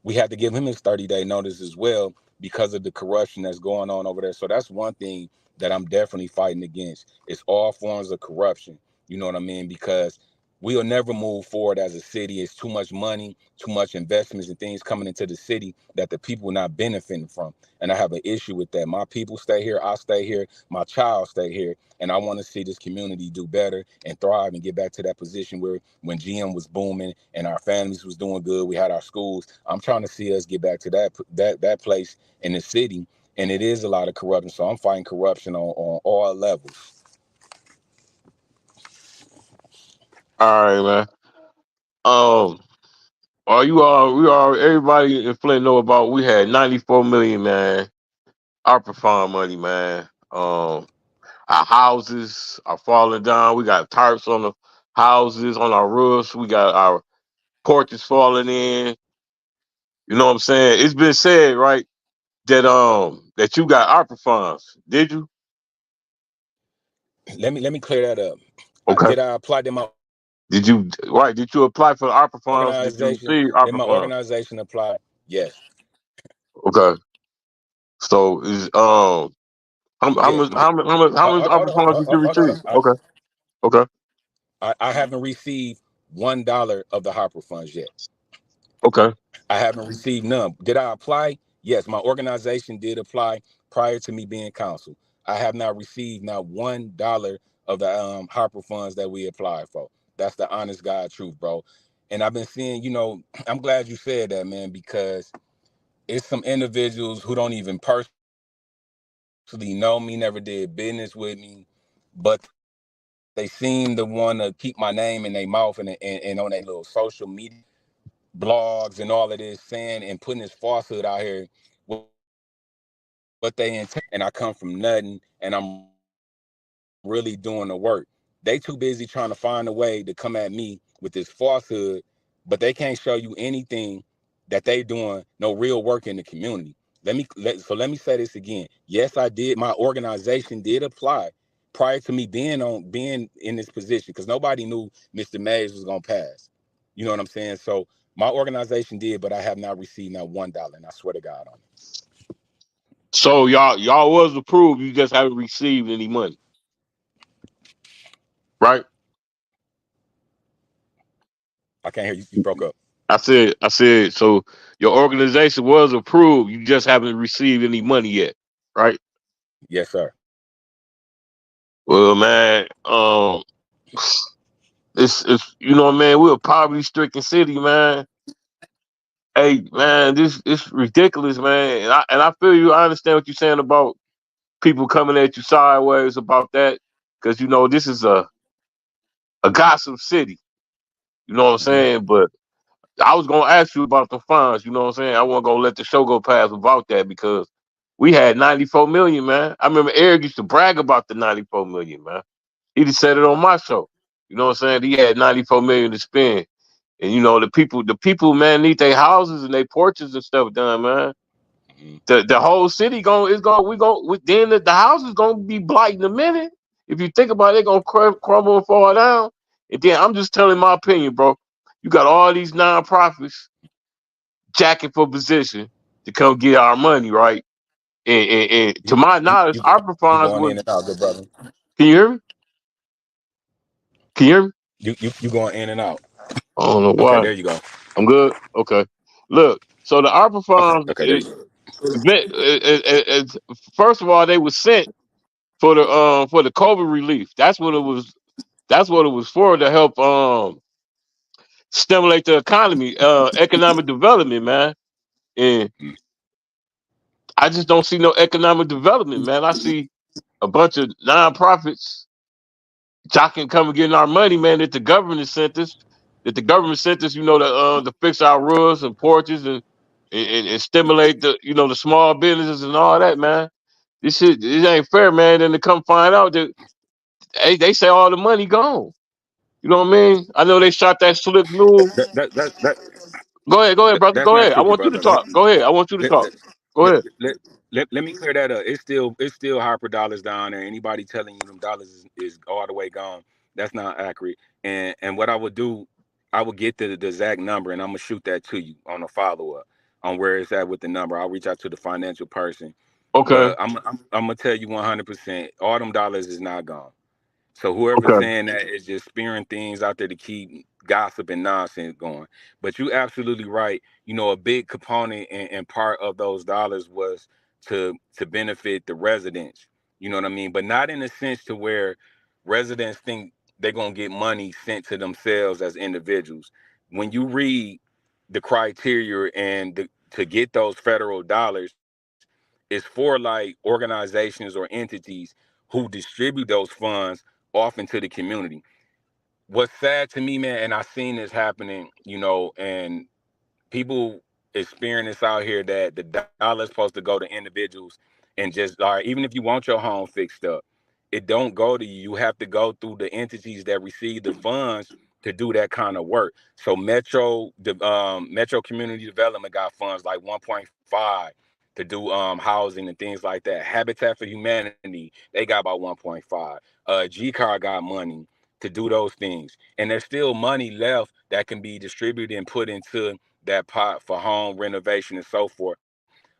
[SPEAKER 6] we had to give him his 30-day notice as well because of the corruption that's going on over there. So that's one thing that I'm definitely fighting against. It's all forms of corruption. You know what I mean? Because we'll never move forward as a city. It's too much money, too much investments and things coming into the city that the people not benefiting from. And I have an issue with that. My people stay here, I stay here, my child stay here. And I want to see this community do better and thrive and get back to that position where when GM was booming and our families was doing good, we had our schools. I'm trying to see us get back to that place in the city. And it is a lot of corruption. So I'm fighting corruption on all levels.
[SPEAKER 5] All right, man. Everybody in Flint know about, we had 94 million, man, ARPA fund money, man. Our houses are falling down. We got tarps on the houses, on our roofs. We got our porches falling in. You know what I'm saying? It's been said, right, that you got ARPA funds. Did you?
[SPEAKER 6] Let me clear that up.
[SPEAKER 5] Okay.
[SPEAKER 6] Did I apply to my
[SPEAKER 5] Did you apply for the ARPA funds? Did you
[SPEAKER 6] organization?
[SPEAKER 5] receive
[SPEAKER 6] Did
[SPEAKER 5] ARPA
[SPEAKER 6] my
[SPEAKER 5] funds?
[SPEAKER 6] organization apply? Yes.
[SPEAKER 5] Okay. So is how
[SPEAKER 6] Yeah.
[SPEAKER 5] much ARPA funds did you
[SPEAKER 6] Hold on.
[SPEAKER 5] receive? Okay. Okay.
[SPEAKER 6] I haven't received $1 of the Harper funds yet.
[SPEAKER 5] Okay.
[SPEAKER 6] I haven't received none. Did I apply? Yes, my organization did apply prior to me being counsel. I have not received not $1 of the Harper funds that we applied for. That's the honest God truth, bro. And I've been seeing, I'm glad you said that, man, because it's some individuals who don't even personally know me, never did business with me, but they seem to want to keep my name in their mouth and on their little social media blogs and all of this, saying and putting this falsehood out here. What they intend, and I come from nothing, and I'm really doing the work. They too busy trying to find a way to come at me with this falsehood, but they can't show you anything that they doing no real work in the community. Let me say this again. Yes, I did. My organization did apply prior to me being in this position because nobody knew Mr. Mays was gonna pass. You know what I'm saying? So my organization did, but I have not received not $1, and I swear to God on it.
[SPEAKER 5] So y'all was approved. You just haven't received any money, right?
[SPEAKER 6] I can't hear you. You broke up.
[SPEAKER 5] I said. So your organization was approved. You just haven't received any money yet, right?
[SPEAKER 6] Yes, sir.
[SPEAKER 5] Well, man, it's man, we're a poverty stricken city, man. Hey, man, this it's ridiculous, man. And I feel you. I understand what you're saying about people coming at you sideways about that, because this is a gossip city. You know what I'm
[SPEAKER 6] Hmm.
[SPEAKER 5] saying? But I was gonna ask you about the funds. You know what I'm saying? I wasn't gonna let the show go past without that, because we had 94 million, man. I remember Eric used to brag about the 94 million, man. He just said it on my show. You know what I'm saying? He had 94 million to spend. And the people, man, need their houses and their porches and stuff done, man.
[SPEAKER 6] Hmm.
[SPEAKER 5] The whole city then the house is gonna be blight in a minute. If you think about it, they're gonna crumble and fall down. And then I'm just telling my opinion, bro. You got all these nonprofits jacking for position to come get our money, right? And to
[SPEAKER 6] You
[SPEAKER 5] my
[SPEAKER 6] you
[SPEAKER 5] knowledge,
[SPEAKER 6] you
[SPEAKER 5] our
[SPEAKER 6] you
[SPEAKER 5] funds
[SPEAKER 6] going
[SPEAKER 5] was.
[SPEAKER 6] in and out, good brother.
[SPEAKER 5] Can you hear me? Can you hear me?
[SPEAKER 6] You going in and out.
[SPEAKER 5] I don't know
[SPEAKER 6] Okay,
[SPEAKER 5] why.
[SPEAKER 6] there you go.
[SPEAKER 5] I'm good. Okay. Look, so the ARPA
[SPEAKER 6] Okay,
[SPEAKER 5] funds,
[SPEAKER 6] okay, there you go.
[SPEAKER 5] first of all, they were sent for the COVID relief. That's what it was. That's what it was for, to help stimulate the economy, economic development, man. And I just don't see no economic development, man. I see a bunch of nonprofits jocking, coming, getting our money, man. That the government sent us, to fix our roofs and porches, and stimulate the small businesses and all that, man. This shit, it ain't fair, man. Then to come find out that, hey, they say all the money gone. You know what I mean? I know they shot that slip news. Go ahead, brother.
[SPEAKER 6] That's
[SPEAKER 5] Go
[SPEAKER 6] not
[SPEAKER 5] ahead. I
[SPEAKER 6] true, good
[SPEAKER 5] want you to
[SPEAKER 6] brother.
[SPEAKER 5] talk. Go ahead. I want you to
[SPEAKER 6] Let,
[SPEAKER 5] talk.
[SPEAKER 6] let,
[SPEAKER 5] Go
[SPEAKER 6] let,
[SPEAKER 5] ahead.
[SPEAKER 6] let me clear that up. It's still Harper dollars down there. Anybody telling you them dollars is all the way gone, that's not accurate. And what I would do, I would get the exact number and I'm gonna shoot that to you on a follow up on where it's at with the number. I'll reach out to the financial person,
[SPEAKER 5] Okay.
[SPEAKER 6] but I'm gonna tell you 100%. All them dollars is not gone. So whoever's
[SPEAKER 5] Okay.
[SPEAKER 6] saying that is just spearing things out there to keep gossip and nonsense going. But you absolutely right. A big component and part of those dollars was to benefit the residents. You know what I mean? But not in a sense to where residents think they're gonna get money sent to themselves as individuals. When you read the criteria to get those federal dollars, it's for like organizations or entities who distribute those funds off into the community. What's sad to me, man, and I seen this happening, and people experience this out here that the dollar's supposed to go to individuals and just even if you want your home fixed up, it don't go to you. You have to go through the entities that receive the funds to do that kind of work. So Metro Community Development got funds like 1.5 to do housing and things like that. Habitat for Humanity, they got about 1.5. GCAR got money to do those things. And there's still money left that can be distributed and put into that pot for home renovation and so forth.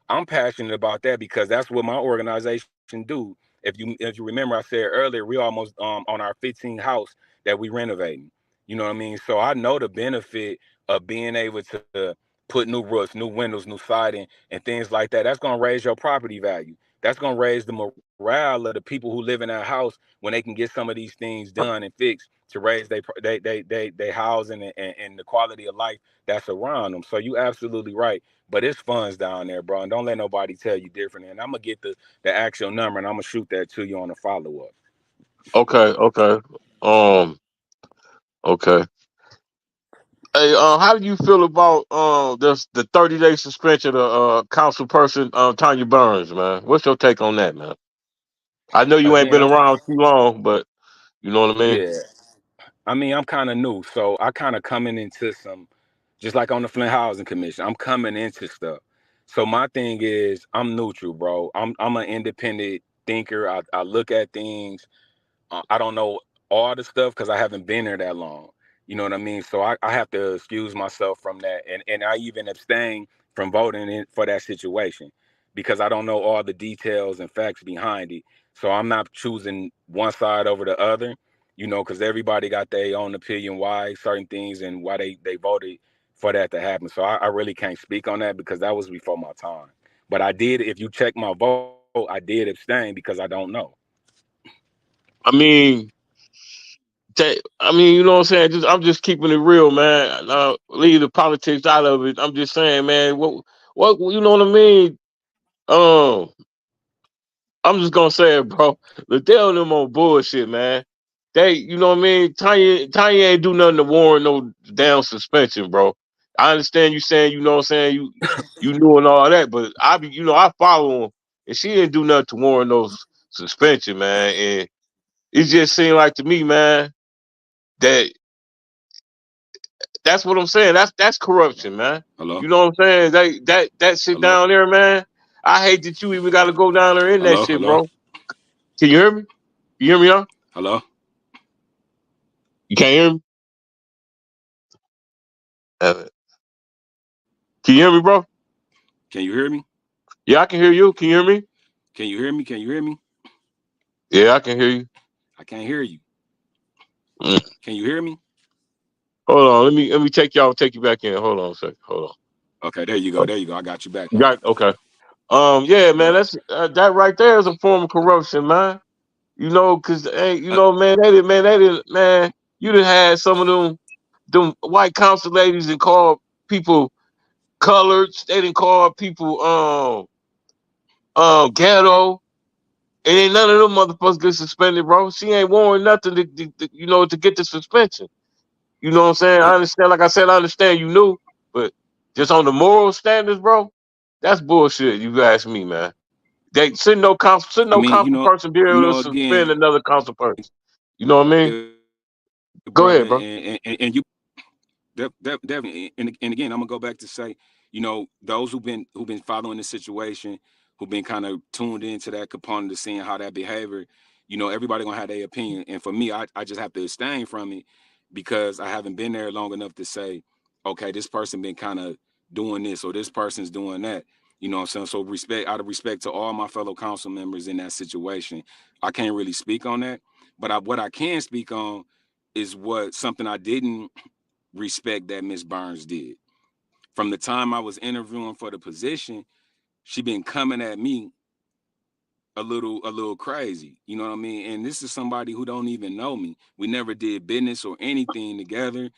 [SPEAKER 6] I'm passionate about that because that's what my organization do. If you remember, I said earlier we almost on our 15th house that we renovating. You know what I mean? So I know the benefit of being able to put new roofs, new windows, new siding, and things like that. That's gonna raise your property value. That's gonna raise the morale of the people who live in that house when they can get some of these things done and fixed to raise they housing and the quality of life that's around them. So you absolutely right. But it's funds down there, bro. And don't let nobody tell you different. And I'm gonna get the actual number and I'm gonna shoot that to you on a follow up.
[SPEAKER 5] Okay. Okay. Um. Okay. Hey, how do you feel about this the 30-day suspension of council person Tanya Burns, man? What's your take on that, man? I know you ain't
[SPEAKER 6] Again,
[SPEAKER 5] been around too long, but you know what I mean.
[SPEAKER 6] yeah. I mean, I'm kind of new, so I kind of coming into some, just like on the Flint Housing Commission. I'm coming into stuff. So my thing is, I'm neutral, bro. I'm an independent thinker. I look at things. I don't know all the stuff because I haven't been there that long. You know what I mean? So I have to excuse myself from that. And I even abstain from voting for that situation because I don't know all the details and facts behind it. So I'm not choosing one side over the other, because everybody got their own opinion why certain things and why they voted for that to happen. So I really can't speak on that because that was before my time. But I did, if you check my vote, I did abstain because I don't know.
[SPEAKER 5] I mean, you know what I'm saying? I'm just keeping it real, man. Leave the politics out of it. I'm just saying, man. What, you know what I mean? Um, I'm just gonna say it, bro. Liddell and them on bullshit, man. They, you know what I mean? Tanya ain't do nothing to warrant no down suspension, bro. I understand you saying, you know what I'm saying, you knew and all that, but I follow him, and she didn't do nothing to warrant no suspension, man. And it just seemed like to me, man, that that's what I'm saying. That's corruption, man.
[SPEAKER 6] Hello?
[SPEAKER 5] You know what I'm saying? That shit
[SPEAKER 6] Hello?
[SPEAKER 5] down there, man. I hate that you even got to go down there in that
[SPEAKER 6] Hello?
[SPEAKER 5] shit,
[SPEAKER 6] Hello?
[SPEAKER 5] bro. Can you hear me? You hear me, y'all?
[SPEAKER 6] Hello?
[SPEAKER 5] You can't hear me? Uh, can you hear me, bro?
[SPEAKER 6] Can you hear me?
[SPEAKER 5] Yeah, I can hear you. Can you hear me?
[SPEAKER 6] Can you hear me? Can you hear me?
[SPEAKER 5] Yeah, I can hear you.
[SPEAKER 6] I can't hear you.
[SPEAKER 5] Mm.
[SPEAKER 6] Can you hear me?
[SPEAKER 5] Hold on. Let me take you back in. Hold on a second. Hold
[SPEAKER 6] Okay, there you go.
[SPEAKER 5] on.
[SPEAKER 6] There you go. I got you back
[SPEAKER 5] You
[SPEAKER 6] now.
[SPEAKER 5] got okay. Yeah, man.
[SPEAKER 6] Yep.
[SPEAKER 5] That's that right there is a form of corruption, man. You know, cause you know, man, man. You done had some of them white council ladies and call people coloreds. They didn't call people ghetto. And ain't none of them motherfuckers get suspended, bro. She ain't warned nothing to get the suspension. You know what I'm saying?
[SPEAKER 6] I,
[SPEAKER 5] I understand. Like I said, I understand you knew, but just on the moral standards, bro, that's bullshit. You ask me, man. They should
[SPEAKER 6] I
[SPEAKER 5] no
[SPEAKER 6] mean,
[SPEAKER 5] council person be able to suspend
[SPEAKER 6] again,
[SPEAKER 5] another council person. You know what I mean? Go
[SPEAKER 6] brother,
[SPEAKER 5] ahead, bro.
[SPEAKER 6] and you definitely, and again, I'm gonna go back to say, those who've been following the situation, who've been kind of tuned into that component of seeing how that behavior, everybody gonna have their opinion. And for me, I just have to abstain from it because I haven't been there long enough to say, okay, this person been kind of doing this or this person's doing that. You know what I'm saying? So out of respect to all my fellow council members in that situation, I can't really speak on that. But what I can speak on is something I didn't respect that Miss Burns did. From the time I was interviewing for the position, she been coming at me a little crazy. You know what I mean? And this is somebody who don't even know me. We never did business or anything together.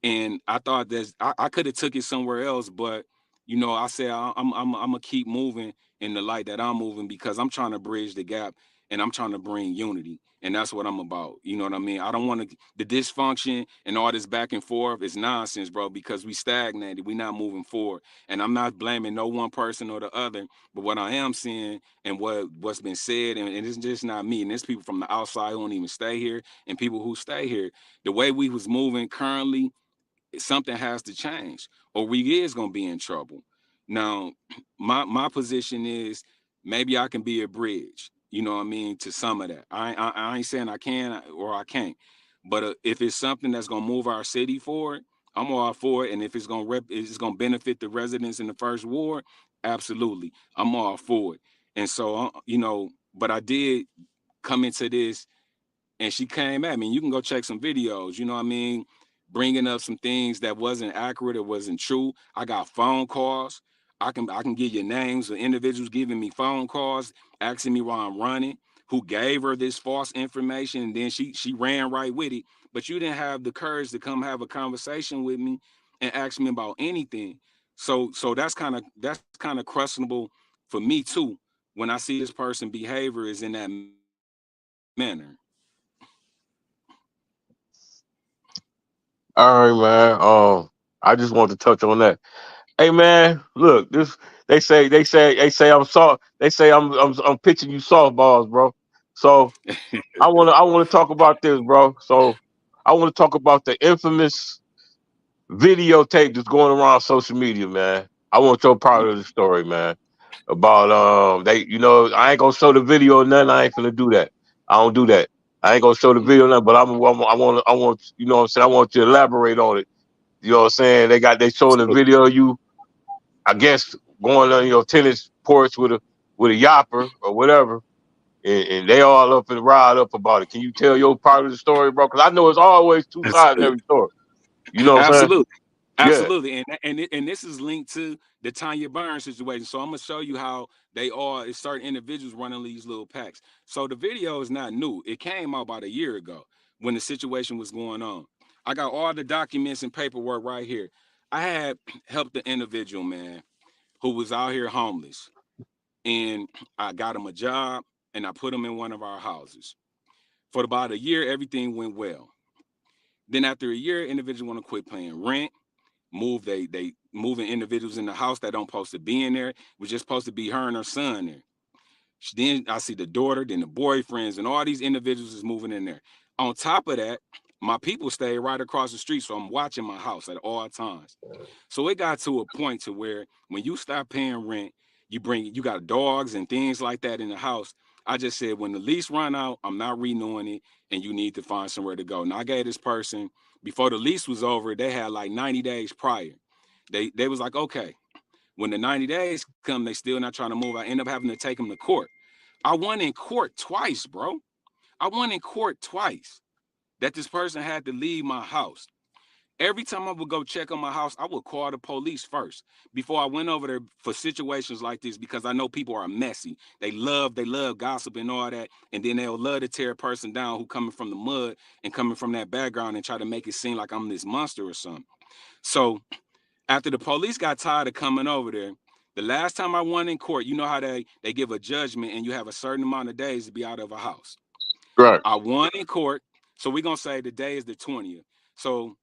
[SPEAKER 6] And I thought that I could have took it somewhere else, but I said I'm gonna keep moving in the light that I'm moving because I'm trying to bridge the gap and I'm trying to bring unity, and that's what I'm about. You know what I mean? I don't want the dysfunction and all this back and forth is nonsense, bro. Because we stagnated, we not moving forward, and I'm not blaming no one person or the other, but what I am seeing and what's been said, and it's just not me, and there's people from the outside who don't even stay here, and people who stay here. The way we was moving currently, something has to change or we is going to be in trouble. Now, my position is maybe I can be a bridge, you know what I mean, to some of that. I ain't saying I can or I can't, but if it's something that's going to move our city forward, I'm all for it. And if it's going to benefit the residents in the first ward, absolutely, I'm all for it. And so, but I did come into this and she came at me. You can go check some videos, you know what I mean, bringing up some things that wasn't accurate or wasn't true. I got phone calls. I can give you names of individuals giving me phone calls, asking me why I'm running, who gave her this false information, and then she ran right with it. But you didn't have the courage to come have a conversation with me and ask me about anything. So that's kind of questionable for me too when I see this person behavior is in that manner.
[SPEAKER 5] All right, man. I just want to touch on that. Hey, man, look, this they say I'm pitching you softballs, bro. So I wanna talk about this, bro. So I want to talk about the infamous videotape that's going around social media, man. I want your part of the story, man. About I ain't gonna show the video or nothing. I ain't finna do that. I don't do that. I ain't gonna show the video or nothing, but I want you know what I'm saying. I want you to elaborate on it. You know what I'm saying? They showing the
[SPEAKER 6] Absolutely.
[SPEAKER 5] video of you, I guess, going on your tennis porch with a yopper or whatever, and they all up and riled up about it. Can you tell your part of the story, bro? Because I know it's always two sides in every story. You know what I'm saying?
[SPEAKER 6] Absolutely.
[SPEAKER 5] Yeah.
[SPEAKER 6] Absolutely. And this is linked to the Tanya Burns situation. So I'm gonna show you how it's certain individuals running these little packs. So the video is not new. It came out about a year ago when the situation was going on. I got all the documents and paperwork right here. I had helped the individual, man, who was out here homeless. And I got him a job and I put him in one of our houses. For about a year, everything went well. Then after a year, individuals want to quit paying rent, they moving individuals in the house that don't supposed to be in there. It was just supposed to be her and her son there. Then I see the daughter, then the boyfriends, and all these individuals is moving in there. On top of that, my people stay right across the street, so I'm watching my house at all times. So it got to a point to where when you stop paying rent, you got dogs and things like that in the house. I just said when the lease run out, I'm not renewing it, and you need to find somewhere to go. Now I gave this person before the lease was over, they had like 90 days prior. They was like, okay, when the 90 days come, they still not trying to move. I end up having to take them to court. I won in court twice, bro. I won in court twice that this person had to leave my house. Every time I would go check on my house, I would call the police first before I went over there for situations like this because I know people are messy. They love gossip and all that, and then they'll love to tear a person down who coming from the mud and coming from that background and try to make it seem like I'm this monster or something. So after the police got tired of coming over there, the last time I won in court, you know how they give a judgment and you have a certain amount of days to be out of a house.
[SPEAKER 5] Right.
[SPEAKER 6] I won in court, so we're gonna say the day is the 20th. So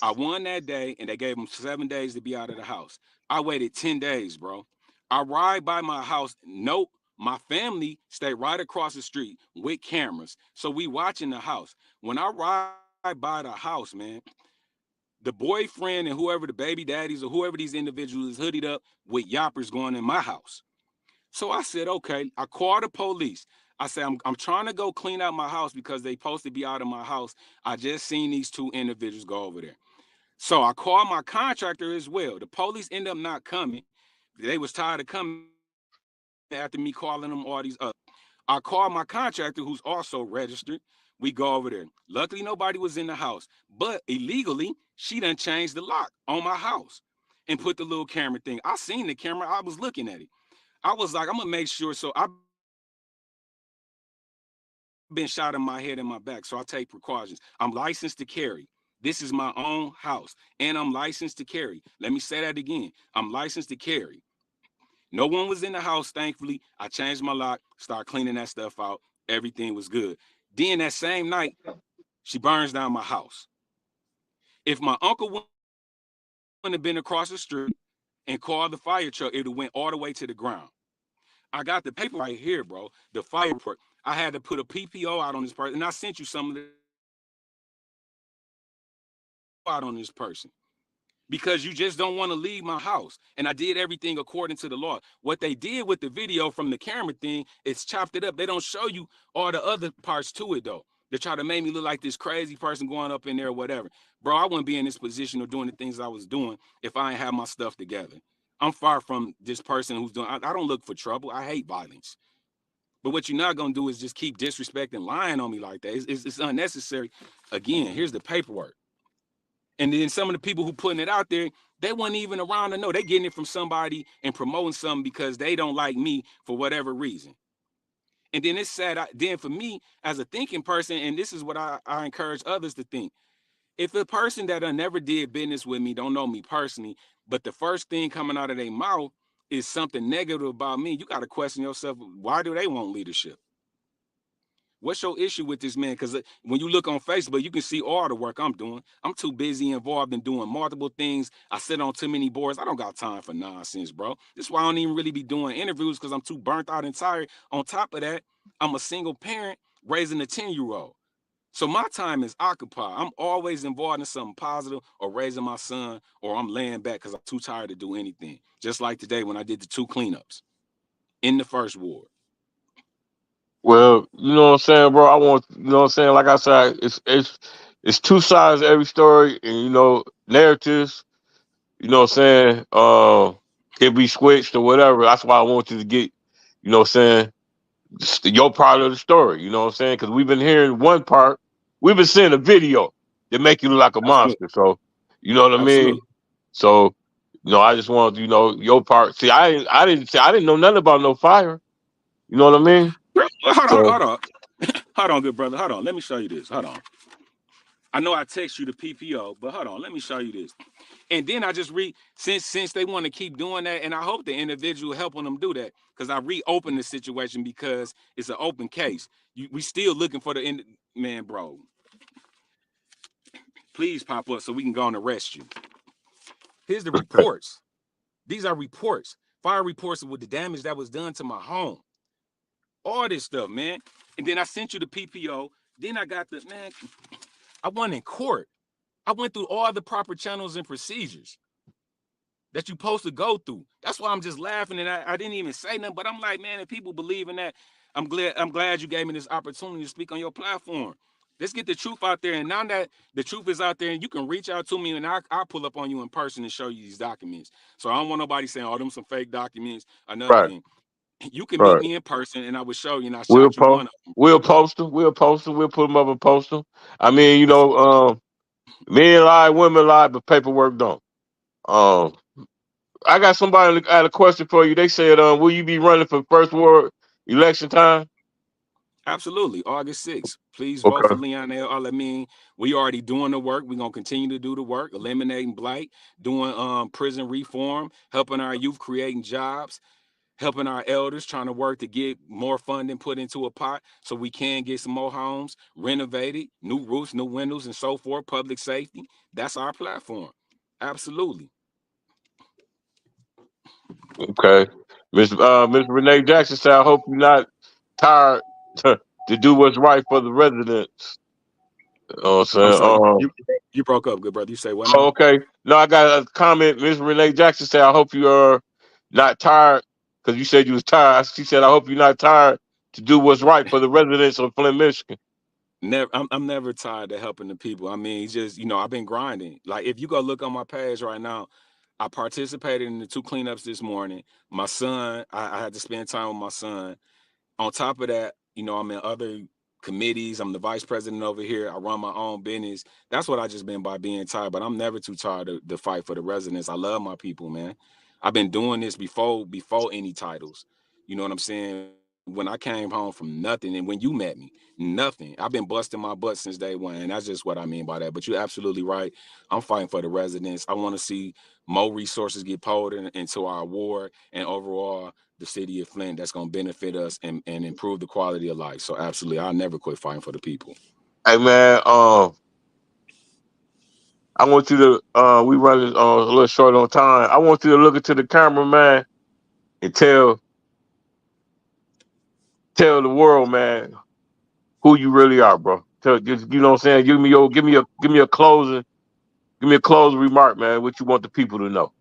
[SPEAKER 6] I won that day, and they gave them 7 days to be out of the house. I waited 10 days, bro. I ride by my house. Nope. My family stay right across the street with cameras. So we watching the house. When I ride by the house, man, the boyfriend and whoever the baby daddies or whoever these individuals is hoodied up with yoppers going in my house. So I said, okay, I called the police. I said, I'm trying to go clean out my house because they supposed to be out of my house. I just seen these two individuals go over there. So I called my contractor as well. The police ended up not coming. They was tired of coming after me calling them all these other. I called my contractor, who's also registered. We go over there. Luckily, nobody was in the house, but illegally, she done changed the lock on my house and put the little camera thing. I seen the camera. I was looking at it. I was like, I'm gonna make sure. So I've been shot in my head and my back, so I take precautions. I'm licensed to carry. This is my own house, and I'm licensed to carry. Let me say that again. I'm licensed to carry. No one was in the house, thankfully. I changed my lock, started cleaning that stuff out. Everything was good. Then that same night, she burns down my house. If my uncle wouldn't have been across the street and called the fire truck, it would have went all the way to the ground. I got the paper right here, bro. The fire report. I had to put a PPO out on this person, and I sent you some of the out on this person because you just don't want to leave my house. And I did everything according to the law. What they did with the video from the camera thing is chopped it up. They don't show you all the other parts to it, though. They try to make me look like this crazy person going up in there or whatever. Bro, I wouldn't be in this position or doing the things I was doing if I ain't have my stuff together. I'm far from this person who's doing, I don't look for trouble. I hate violence. But what you're not going to do is just keep disrespecting, lying on me like that. It's unnecessary. Again, here's the paperwork. And then some of the people who putting it out there, they weren't even around to know. They getting it from somebody and promoting something because they don't like me for whatever reason. And then it's sad. Then for me, as a thinking person, and this is what I encourage others to think. If a person that never did business with me, don't know me personally, but the first thing coming out of their mouth is something negative about me, you got to question yourself, why do they want leadership? What's your issue with this man? Because when you look on Facebook, you can see all the work I'm doing. I'm too busy involved in doing multiple things. I sit on too many boards. I don't got time for nonsense, bro. This is why I don't even really be doing interviews because I'm too burnt out and tired. On top of that, I'm a single parent raising a 10-year-old. So my time is occupied. I'm always involved in something positive or raising my son, or I'm laying back because I'm too tired to do anything. Just like today when I did the 2 cleanups in the first ward.
[SPEAKER 5] Well, you know what I'm saying, bro. I want, you know what I'm saying. Like I said, it's two sides to every story, and narratives. You know what I'm saying. Can be switched or whatever. That's why I want you to get, you know what I'm saying, your part of the story. You know what I'm saying? Because we've been hearing one part, we've been seeing a video that make you look like a
[SPEAKER 6] Absolutely.
[SPEAKER 5] monster. So, you know what I mean.
[SPEAKER 6] Absolutely.
[SPEAKER 5] So, I just want your part. See, I didn't know nothing about no fire. You know what I mean?
[SPEAKER 6] Hold on,
[SPEAKER 5] So,
[SPEAKER 6] hold on. Hold on, good brother. Hold on. Let me show you this. Hold on. I know I text you the PPO, but hold on. Let me show you this. And then I just since they want to keep doing that, and I hope the individual helping them do that because I reopened the situation because it's an open case. We still looking for the end, man, bro. Please pop up so we can go and arrest you. Here's the reports. These are reports, fire reports with the damage that was done to my home. All this stuff, man. And then I sent you the PPO. Then I got I went in court. I went through all the proper channels and procedures that you're supposed to go through. That's why I'm just laughing and I didn't even say nothing. But I'm like, man, if people believe in that, I'm glad you gave me this opportunity to speak on your platform. Let's get the truth out there. And now that the truth is out there, and you can reach out to me and I'll pull up on you in person and show you these documents. So I don't want nobody saying, oh, them some fake documents. Another
[SPEAKER 5] right,
[SPEAKER 6] thing, you can meet
[SPEAKER 5] right.
[SPEAKER 6] me in person and I will show you. And I
[SPEAKER 5] We'll
[SPEAKER 6] shot you
[SPEAKER 5] post.
[SPEAKER 6] one of them.
[SPEAKER 5] We'll post them. We'll post them. We'll put them up and post them. I mean, men lie, women lie, but paperwork don't. Um, I got somebody had a question for you. They said, will you be running for first ward election time?
[SPEAKER 6] Absolutely. August 6th. Please vote for
[SPEAKER 5] Okay.
[SPEAKER 6] Leon El-Amin. We already doing the work. We're gonna continue to do the work, eliminating blight, doing prison reform, helping our youth creating jobs, helping our elders trying to work to get more funding put into a pot so we can get some more homes renovated, new roofs, new windows, and so forth, public safety. That's our platform. Absolutely.
[SPEAKER 5] Okay. Miss Renee Jackson said, I hope you're not tired to do what's right for the residents. You know what I'm
[SPEAKER 6] I'm
[SPEAKER 5] saying?
[SPEAKER 6] sorry. You broke up, good brother. You say what
[SPEAKER 5] Oh,
[SPEAKER 6] now?
[SPEAKER 5] okay. No, I got a comment. Miss Renee Jackson said, I hope you are not tired because you said you was tired. She said, I hope you're not tired to do what's right for the residents of Flint, Michigan.
[SPEAKER 6] Never, I'm never tired of helping the people. I mean, just I've been grinding. Like if you go look on my page right now, I participated in the 2 cleanups this morning. My son, I had to spend time with my son. On top of that, I'm in other committees. I'm the vice president over here. I run my own business. That's what I just meant by being tired. But I'm never too tired to fight for the residents. I love my people, man. I've been doing this before any titles. You know what I'm saying? When I came home from nothing, and when you met me, nothing. I've been busting my butt since day one, and that's just what I mean by that. But you're absolutely right. I'm fighting for the residents. I want to see more resources get poured into our ward, and overall the city of Flint that's going to benefit us and improve the quality of life. So absolutely, I'll never quit fighting for the people.
[SPEAKER 5] Hey man, I want you to we running a little short on time. I want you to look into the camera, man, and tell the world, man, who you really are, bro. Tell just, you know what I'm saying? Give me a closing remark, man. What you want the people to know.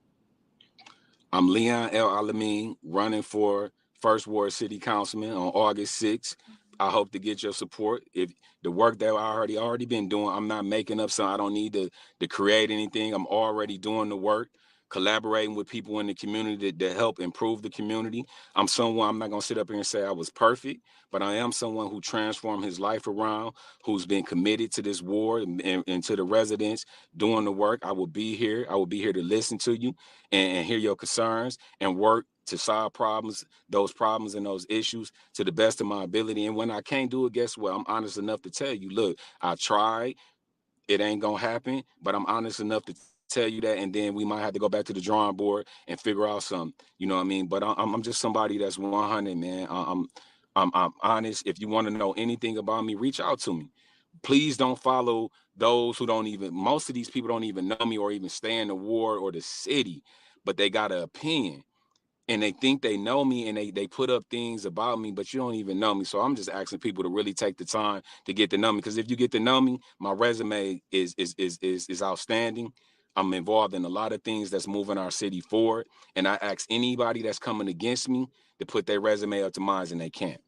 [SPEAKER 6] I'm Leon El-Alamine, running for First Ward City Councilman on August 6th. I hope to get your support. If the work that I already been doing, I'm not making up something. I don't need to create anything. I'm already doing the work, collaborating with people in the community to help improve the community. I'm not gonna sit up here and say I was perfect, but I am someone who transformed his life around, who's been committed to this ward and to the residents doing the work. I will be here. I will be here to listen to you and hear your concerns and work to solve those problems and those issues to the best of my ability. And when I can't do it, guess what? I'm honest enough to tell you, look, I tried, it ain't gonna happen, but I'm honest enough to tell you that, and then we might have to go back to the drawing board and figure out something. You know what I mean? But I'm just somebody that's 100, man. I'm honest. If you want to know anything about me, reach out to me. Please don't follow those who don't even. Most of these people don't even know me or even stay in the ward or the city, but they got an opinion and they think they know me and they put up things about me, but you don't even know me. So I'm just asking people to really take the time to get to know me, because if you get to know me, my resume is outstanding. I'm involved in a lot of things that's moving our city forward, and I ask anybody that's coming against me to put their resume up to mine, and they can't.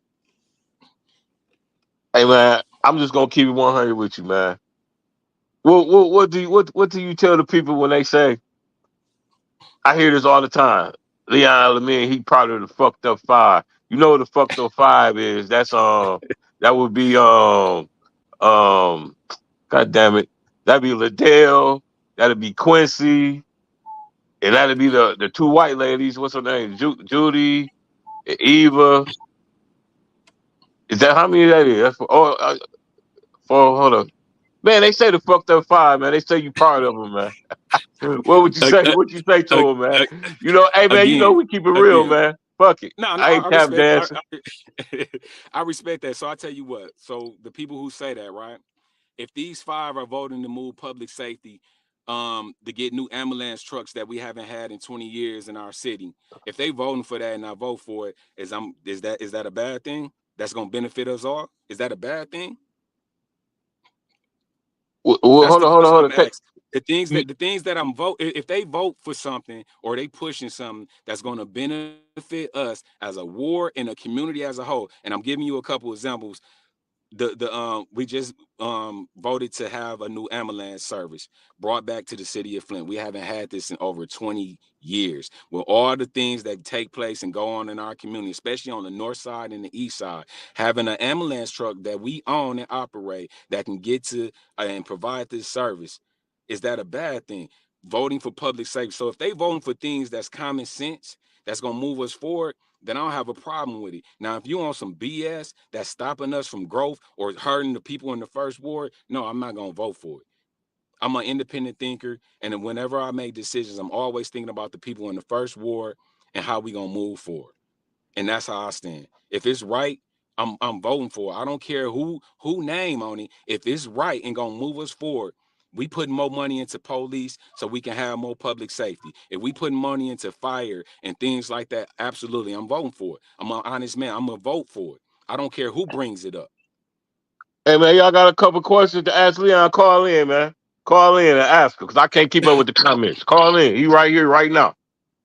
[SPEAKER 5] Hey man, I'm just gonna keep it 100 with you, man. What do you tell the people when they say, I hear this all the time. Leon El-Amin, he probably the fucked up five. You know what the fucked up five is? That would be um God damn it. That'd be Liddell, that'd be Quincy, and that'd be the two white ladies. What's her name? Judy, and Eva. Is that how many that is? That's hold on. Man, they say the fucked up five, man. They say you part of them, man. What would you
[SPEAKER 6] Uh,
[SPEAKER 5] say?
[SPEAKER 6] uh,
[SPEAKER 5] What you say to
[SPEAKER 6] uh,
[SPEAKER 5] him, man?
[SPEAKER 6] uh,
[SPEAKER 5] Hey man,
[SPEAKER 6] again,
[SPEAKER 5] we keep it real,
[SPEAKER 6] again.
[SPEAKER 5] man. Fuck it.
[SPEAKER 6] No,
[SPEAKER 5] I ain't
[SPEAKER 6] I
[SPEAKER 5] tap
[SPEAKER 6] respect.
[SPEAKER 5] dancing.
[SPEAKER 6] I respect that. So I tell you what. So the people who say that, right? If these five are voting to move public safety, to get new ambulance trucks that we haven't had in 20 years in our city, if they voting for that and I vote for it, is that a bad thing? That's gonna benefit us all? Is that a bad thing? That's the question
[SPEAKER 5] Hold
[SPEAKER 6] I'm
[SPEAKER 5] on. Take,
[SPEAKER 6] asking. The things
[SPEAKER 5] you,
[SPEAKER 6] that I'm vote if they vote for something or they pushing something that's going to benefit us as a ward and a community as a whole. And I'm giving you a couple examples. The we just voted to have a new ambulance service brought back to the city of Flint. We haven't had this in over 20 years. With all the things that take place and go on in our community, especially on the north side and the east side, having an ambulance truck that we own and operate that can get to and provide this service, is that a bad thing? Voting for public safety. So if they voting for things that's common sense, that's gonna move us forward, then I don't have a problem with it. Now, if you on some BS that's stopping us from growth or hurting the people in the first ward, no, I'm not gonna vote for it. I'm an independent thinker, and whenever I make decisions, I'm always thinking about the people in the first ward and how we gonna move forward. And that's how I stand. If it's right, I'm voting for it. I don't care who name on it. If it's right and gonna move us forward, we put more money into police so we can have more public safety. If we put money into fire and things like that, absolutely, I'm voting for it. I'm an honest man. I'm gonna vote for it. I don't care who brings it up.
[SPEAKER 5] hey man, y'all got a couple questions to ask Leon? Call in, man. Call in and ask him because I can't keep up with the comments. Call in. He right here right now.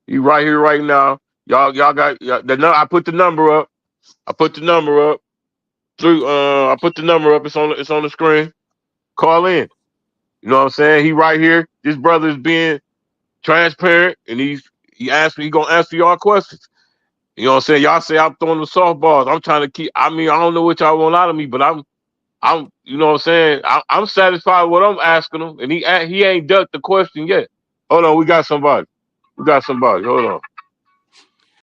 [SPEAKER 5] He right here right now. Y'all got I put the number up. I put the number up. I put the number up. It's on the screen. Call in. You know what I'm saying? He right here. This brother is being transparent, and he gonna answer y'all questions. You know what I'm saying? Y'all say I'm throwing the softballs. I'm trying to keep. I mean, I don't know what y'all want out of me, but I'm. You know what I'm saying? I'm satisfied with what I'm asking him, and he ain't ducked the question yet. Hold on, we got somebody. We got somebody. Hold on.